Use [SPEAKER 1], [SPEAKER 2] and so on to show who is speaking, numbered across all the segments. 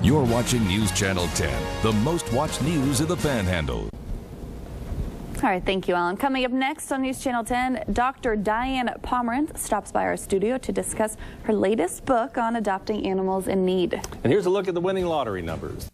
[SPEAKER 1] You're watching News Channel 10, the most watched news in the Panhandle.
[SPEAKER 2] All right, thank you, Alan. Coming up next on News Channel 10, Dr. Diane Pomerance stops by our studio to discuss her latest book on adopting animals in need.
[SPEAKER 3] And here's a look at the winning lottery numbers.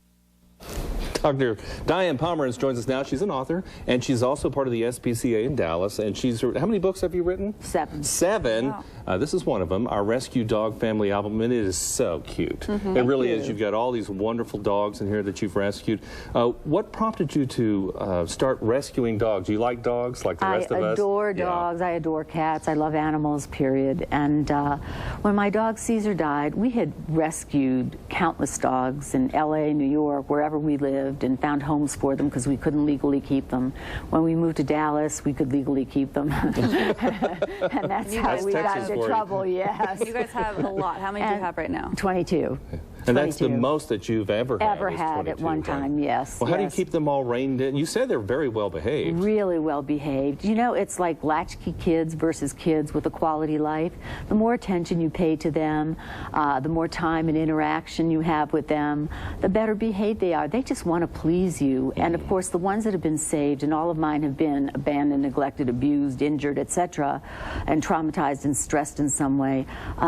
[SPEAKER 3] Dr. Diane Pomerance joins us now. She's an author, and she's also part of the SPCA in Dallas. And she's, how many books have you written?
[SPEAKER 4] 7.
[SPEAKER 3] 7.
[SPEAKER 2] Wow.
[SPEAKER 3] This is one of them, our Rescue Dog Family album, and it is so cute. It really is. You've got all these wonderful dogs in here that you've rescued. What prompted you to start rescuing dogs? Do you like dogs like the rest of us?
[SPEAKER 4] I adore dogs. I adore cats. I love animals, period. And when my dog Caesar died, we had rescued countless dogs in L.A., New York, wherever we lived, and found homes for them because we couldn't legally keep them. When we moved to Dallas, we could legally keep them. And that's how we got into trouble, yes.
[SPEAKER 2] You guys have a lot. How many do you have right now?
[SPEAKER 4] 22.
[SPEAKER 3] And that's the most that you've ever had
[SPEAKER 4] at one time, yes.
[SPEAKER 3] Well, how do you keep them all reined in? You said they're very well behaved.
[SPEAKER 4] Really well behaved. You know, it's like latchkey kids versus kids with a quality life. The more attention you pay to them, the more time and interaction you have with them, the better behaved they are. They just want to please you. And of course, the ones that have been saved, and all of mine have been abandoned, neglected, abused, injured, etc., and traumatized and stressed in some way,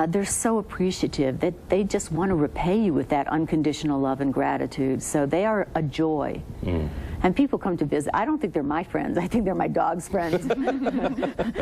[SPEAKER 4] they're so appreciative that they just want to repay you with that unconditional love and gratitude. So they are a joy. And people come to visit. I don't think they're my friends. I think they're my dog's friends.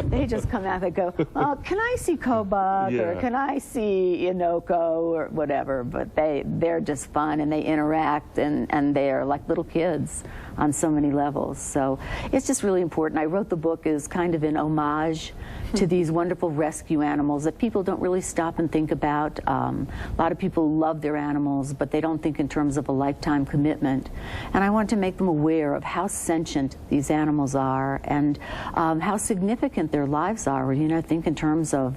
[SPEAKER 4] They just come out and go, oh, can I see Kobuk? Or can I see Inoko? Or whatever. But they're just fun, and they interact, and they're like little kids on so many levels. So it's just really important. I wrote the book as kind of an homage to these wonderful rescue animals that people don't really stop and think about. A lot of people love their animals, but they don't think in terms of a lifetime commitment. And I want to make them aware of how sentient these animals are, and how significant their lives are. You know, think in terms of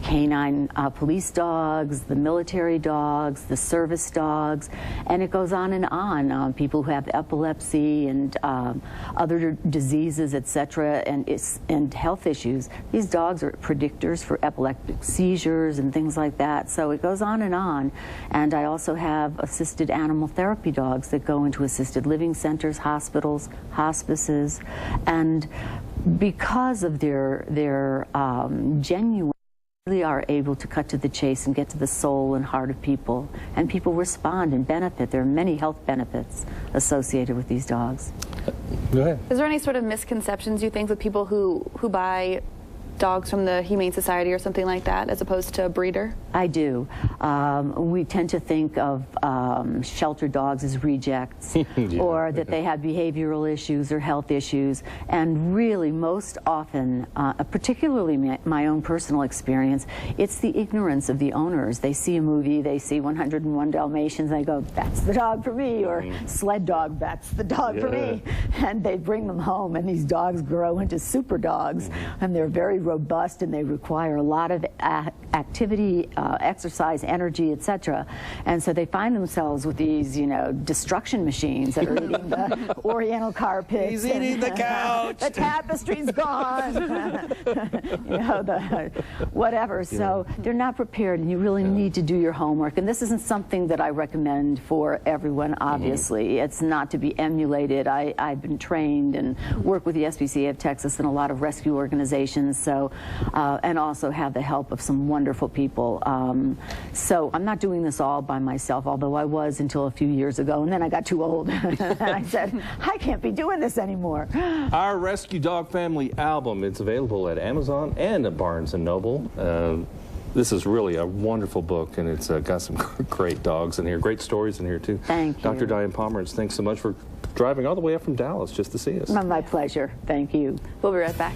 [SPEAKER 4] canine police dogs, the military dogs, the service dogs, and it goes on and on. People who have epilepsy and other diseases, etc., and health issues. These dogs are predictors for epileptic seizures and things like that. So it goes on. And I also have assisted animal therapy dogs that go into assisted living centers, hospitals, hospices. And because of their genuine, really are able to cut to the chase and get to the soul and heart of people. And people respond and benefit. There are many health benefits associated with these dogs.
[SPEAKER 3] Go ahead.
[SPEAKER 2] Is there any sort of misconceptions, you think, with people who buy dogs from the Humane Society or something like that, as opposed to a breeder?
[SPEAKER 4] I do. We tend to think of shelter dogs as rejects, or that they have behavioral issues or health issues. And really, most often, particularly my own personal experience, it's the ignorance of the owners. They see a movie, they see 101 Dalmatians, and they go, that's the dog for me, or sled dog, that's the dog for me. And they bring them home, and these dogs grow into super dogs, and they're very robust, and they require a lot of activity, exercise, energy, etc. And so they find themselves with these, destruction machines that are eating the oriental carpets.
[SPEAKER 3] He's eating the couch.
[SPEAKER 4] The tapestry's gone. Whatever. So they're not prepared, and you really need to do your homework. And this isn't something that I recommend for everyone, obviously. It's not to be emulated. I've been trained and work with the SPCA of Texas and a lot of rescue organizations. So, and also have the help of some wonderful people. So I'm not doing this all by myself, although I was until a few years ago, and then I got too old. And I said, I can't be doing this anymore.
[SPEAKER 3] Our Rescue Dog Family album, it's available at Amazon and at Barnes & Noble. This is really a wonderful book, and it's got some great dogs in here, great stories in here, too.
[SPEAKER 4] Thank you.
[SPEAKER 3] Dr. Diane Pomerance, thanks so much for driving all the way up from Dallas just to see us.
[SPEAKER 4] My pleasure. Thank you.
[SPEAKER 2] We'll be right back.